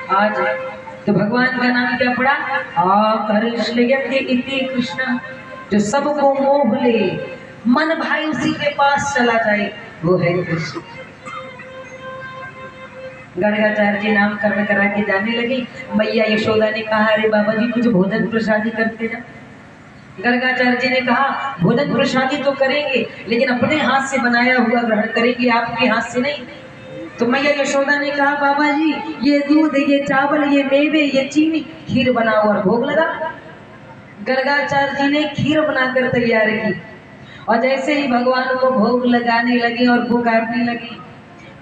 आज तो भगवान का नाम क्या पड़ा? आकर्षयते इति कृष्ण। जो सबको मोह ले, मन भाई उसी के पास चला जाए, वो है कृष्ण। गर्गाचार्य जी नाम कर्म करा के जाने लगी। मैया यशोदा ने कहा, अरे बाबा जी कुछ भोजन प्रसादी करते जा। गर्गाचार्य जी ने कहा, भोजन प्रसादी तो करेंगे, लेकिन अपने हाथ से बनाया हुआ ग्रहण करेंगे, आपके हाथ से नहीं। तो मैया यशोदा ने कहा, बाबा जी ये दूध, ये चावल, ये मेवे, ये चीनी, खीर बनाओ और भोग लगा। गर्गाचार्य जी ने खीर बनाकर तैयार की, और जैसे ही भगवान को भोग लगाने लगी और पुकारने लगी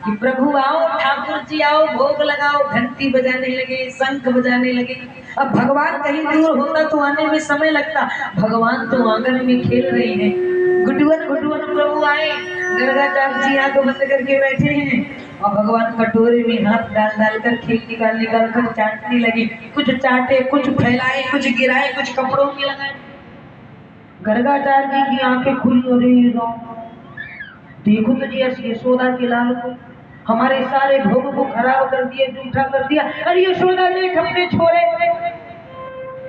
कि प्रभु आओ, ठाकुर जी आओ, भोग लगाओ, घंटी बजाने लगे, शंख बजाने लगे। अब भगवान कहीं दूर होता तो आने में समय लगता, भगवान तो आंगन में खेल रहे हैं। गुटुवन गुटुवन प्रभु आए, गर्गाचार्य जी आंख बंद करके बैठे हैं, और भगवान कटोरे में हाथ डाल डाल कर खीर निकाल निकाल कर चाटने लगे। कुछ चाटे, कुछ फैलाए, कुछ गिराए, कुछ कपड़ों में लगाए। गर्गाचार्य जी की आंखें खुली, अरे देखो तो जी यशोदा के लाल को, हमारे सारे भोग को खराब कर दिया, जूठा कर दिया। अरे यशोदा ने अपने छोरे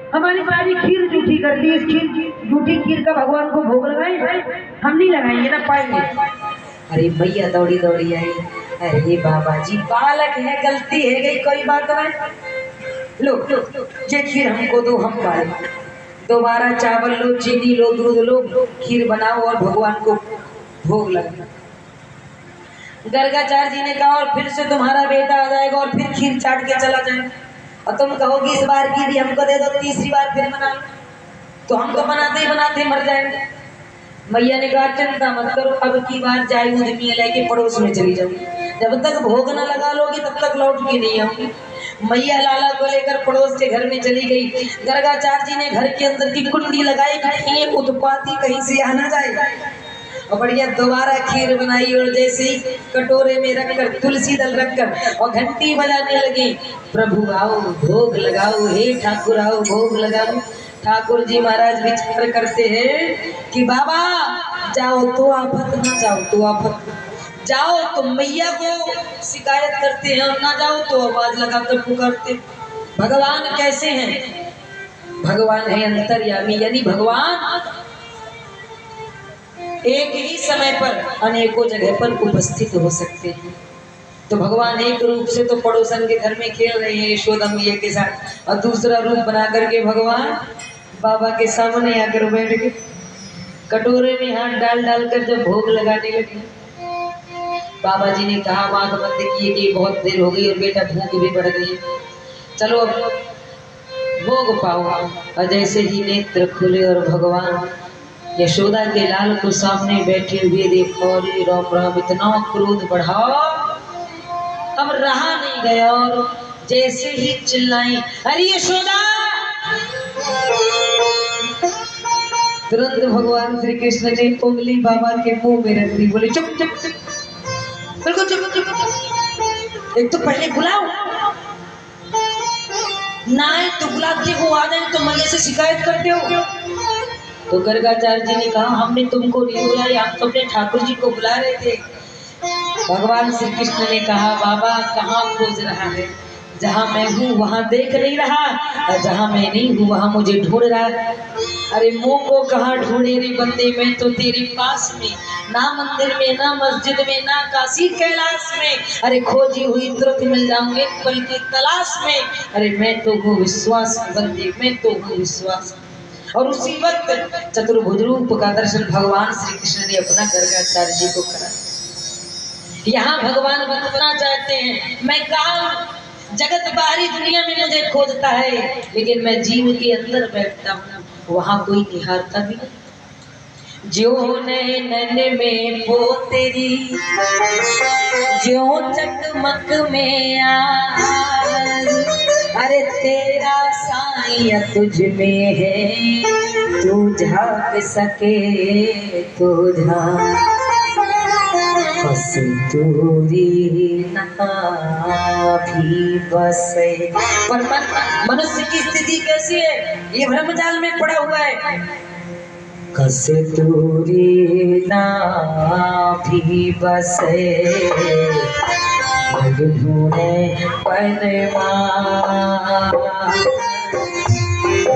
हमारी सारी खीर जूठी कर दी। इस खीर, जूठी खीर का भगवान को भोग लगाए? हम नहीं लगाएंगे ना, पाएंगे। अरे मैया दौड़ी दौड़ी आई, अरे बाबा जी बालक है, गलती है गई, कोई बात नहीं, लो ये खीर हमको दो, हम पाए। दोबारा चावल लो, चीनी लो, दूध लो, खीर बनाओ और भगवान को भोग लगा। गर्गाचार्य जी ने कहा, और फिर से तुम्हारा बेटा आ जाएगा और फिर खीर चाट के चला जाएगा, और तुम कहोगी इस बार की भी हमको दे दो, तीसरी बार फिर बना लो, तो हम तो बनाते ही बनाते मर जाएंगे। मैया ने कहा, चिंता मत करो, अब की बार जाए उद्यमी लेके पड़ोस में चली जाऊंगी, जब तक भोग न लगा लोगी तब तक लौट के नहीं आऊंगी। मैया लाला को लेकर पड़ोस के घर में चली गई। गर्गाचार्य जी ने घर के अंदर की कुंडी लगाई, कहीं उत्पाती कहीं से आना जाए, और बढ़िया दोबारा खीर बनाई, और जैसे ही कटोरे में रखकर, तुलसी दल रखकर, और घंटी बजाने लगी, प्रभु आओ भोग लगाओ, हे ठाकुर आओ भोग लगाओ। ठाकुर जी महाराज विचार करते हैं कि बाबा जाओ तो आफत, ना जाओ तो आफत, जाओ तो मैया को शिकायत करते हैं, और ना जाओ तो आवाज लगाकर पुकारते। भगवान कैसे हैं? भगवान है अंतर्यामी, यानी भगवान एक ही समय पर अनेकों जगह पर उपस्थित हो सकते हैं। तो भगवान एक रूप से तो पड़ोसन के घर में खेल रहे हैं यशोदा मैया के साथ, और दूसरा रूप बना करके भगवान बाबा के सामने आकर बैठ गए। कटोरे में हाथ डाल डाल कर जब भोग लगाने लगे, बाबा जी ने कहा, आंख बंद किए कि बहुत देर हो गई और बेटा भूख भी बढ़ गई, चलो अब भोग पाओ। और जैसे ही नेत्र खुले और भगवान यशोदा के लाल को सामने बैठे हुए देखो, अरे राम राम, इतना क्रोध बढ़ा, अब रहा नहीं गया, और जैसे ही चिल्लाई, अरे यशोदा, तुरंत भगवान श्री कृष्ण ने उंगली बाबा के मुंह में रख दी, बोले चुप चुप चुप, बिल्कुल चुप चुप, एक तो पहले बुलाओ ना, तो बुलाते हो आ जाए तो मैया से शिकायत करते हो। तो गर्गाचार्य जी ने कहा, हमने तुमको नहीं बुलाया, हम तो अपने ठाकुर जी को बुला रहे थे। भगवान श्री कृष्ण ने कहा, बाबा कहाँ खोज रहा है? जहाँ मैं हूँ वहाँ देख नहीं रहा, और जहाँ मैं नहीं हूँ वहाँ मुझे ढूंढ रहा है। अरे मुँह को कहाँ ढूंढे रे बंदे, मैं तो तेरे पास में, ना मंदिर में, ना मस्जिद में, ना काशी कैलाश में, अरे खोजी हुई तुरंत मिल जाऊंगे, बल्कि तलाश में, अरे मैं तो हूँ विश्वास बंदे, मैं तो हूँ विश्वास। और उसी वक्त चतुर्भुज रूप का दर्शन भगवान श्री कृष्ण ने अपना गर्गाचार्य जी को करा। यहाँ भगवान बताना चाहते हैं, मैं कहा जगत बाहरी दुनिया में मुझे खोजता है, लेकिन मैं जीव के अंदर बैठता हूँ, वहाँ कोई निहारता भी नहीं। जो नैनन में वो तेरी, जो चकमक में आज, अरे तेरा साईं तुझ में है, तू झांक सके तो झांक, कस्तूरी नाभि बसे। पर मनुष्य की स्थिति कैसी है? ये भ्रमजाल में पड़ा हुआ है। कस्तूरी नाभि बसे, जग ढूंढे पनमा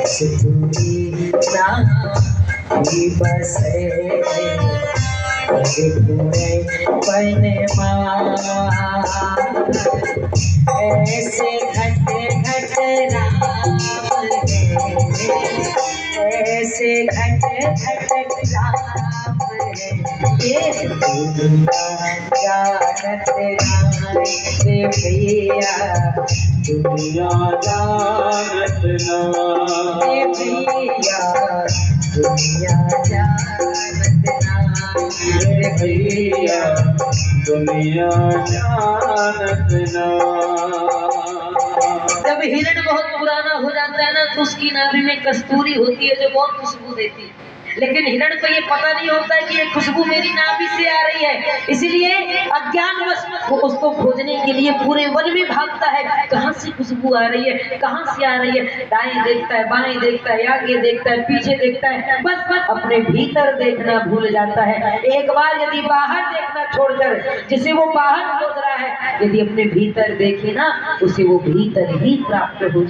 सितूरी नाम ही बसे जग ढूंढे पनमा ऐसे घट घट राम है ऐसे घट घट राम है ये दुनिया जानत नाई भैया दुनिया जानत नाई भैया दुनिया जानत नाई भैया दुनिया जानत नाई। जब हिरण बहुत पुराना हो जाता है ना तो उसकी नाभि में कस्तूरी होती है जो बहुत खुशबू देती है, लेकिन हिरण को ये पता नहीं होता है कि ये खुशबू मेरी नाभि से आ रही है, इसलिए अज्ञानवश वो उसको खोजने के लिए पूरे वन में भागता है। कहाँ से खुशबू आ रही है, कहाँ से आ रही है, दाएं देखता है, बाएं देखता है, आगे देखता है, पीछे देखता है, बस बस अपने भीतर देखना भूल जाता है। एक बार यदि बाहर देखना छोड़कर जिसे वो बाहर खोज रहा है, यदि अपने भीतर देखे ना उसे वो भीतर ही प्राप्त हो।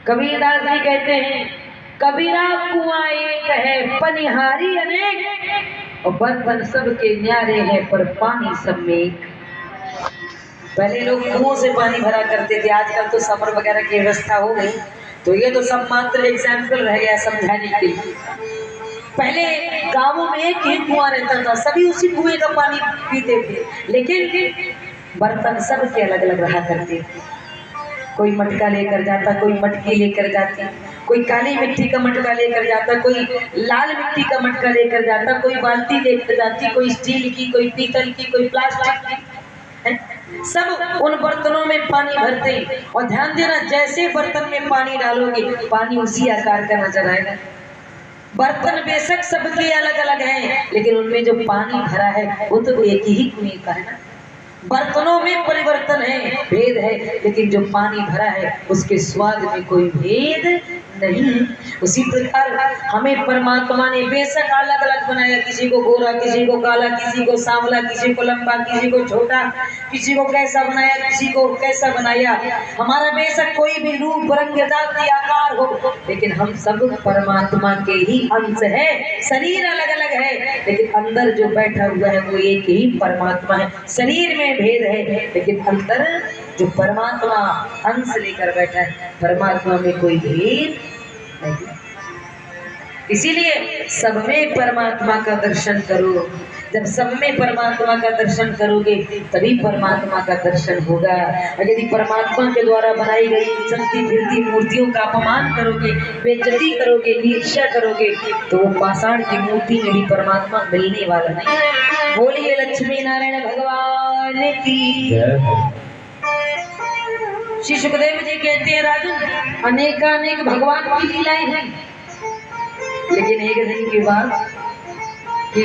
कबीरदास जी कहते हैं कबीरा कुआं एक है पनिहारी अनेक और बर्तन सबके न्यारे हैं पर पानी सब में एक। पहले लोग कुओं से पानी भरा करते थे, आजकल तो समर वगैरह की व्यवस्था हो गई, तो ये तो सब मात्र एग्जाम्पल रह गया समझाने के लिए। पहले गांवों में एक ही कुआं रहता था, सभी उसी कुएं का पानी पीते थे, लेकिन बर्तन सबके अलग अलग रहा करते थे। कोई मटका लेकर जाता, कोई मटकी लेकर जाती, कोई काली मिट्टी का मटका लेकर जाता, कोई लाल मिट्टी का मटका लेकर जाता, कोई बाल्टी लेकर जाती, कोई स्टील की, कोई पीतल की, कोई प्लास्टिक की, सब उन बर्तनों में पानी भरते। और ध्यान देना जैसे बर्तन में पानी डालोगे पानी उसी आकार का नजर आएगा। बर्तन बेशक सबके अलग अलग हैं, लेकिन उनमें जो पानी भरा है वो तो एक ही कुएं का है ना। बर्तनों में परिवर्तन है, भेद है, लेकिन जो पानी भरा है उसके स्वाद में कोई भेद नहीं। उसी प्रकार हमें परमात्मा ने बेशक अलग अलग बनाया, किसी को गोरा, किसी को काला, किसी को सांवला, किसी को लंबा, किसी को छोटा, किसी को कैसा बनाया, किसी को कैसा बनाया। हमारा बेशक कोई भी रूप रंग जाति आकार हो, लेकिन हम सब परमात्मा के ही अंश है। शरीर अलग अलग है, लेकिन अंदर जो बैठा हुआ है वो एक ही परमात्मा है। शरीर में भेद है, लेकिन अंदर जो परमात्मा अंश लेकर बैठा है परमात्मा में कोई भेद नहीं। इसीलिए सब में परमात्मा का दर्शन करो। जब सब में परमात्मा का दर्शन करोगे तभी परमात्मा का दर्शन होगा। और यदि परमात्मा के द्वारा बनाई गई चलती फिरती मूर्तियों का अपमान करोगे, बेइज्जती करोगे, ईर्ष्या करोगे, तो वो पाषाण की मूर्ति में भी परमात्मा मिलने वाला नहीं। बोलिए लक्ष्मी नारायण भगवान की। श्री सुखदेव जी कहते हैं राजन अनेकानेक भगवान की लीलाएं हैं, लेकिन एक दिन की बात कि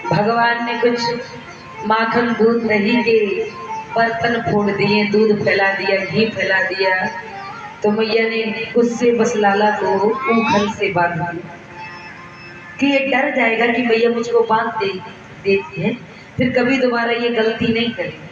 भगवान ने कुछ माखन दूध दही के बर्तन फोड़ दिए, दूध फैला दिया, घी फैला दिया, तो मैया ने गुस्से बस लाला को ऊखल से बांध दिया कि ये डर जाएगा कि मैया मुझको बांध देती है, फिर कभी दोबारा ये गलती नहीं करेगी।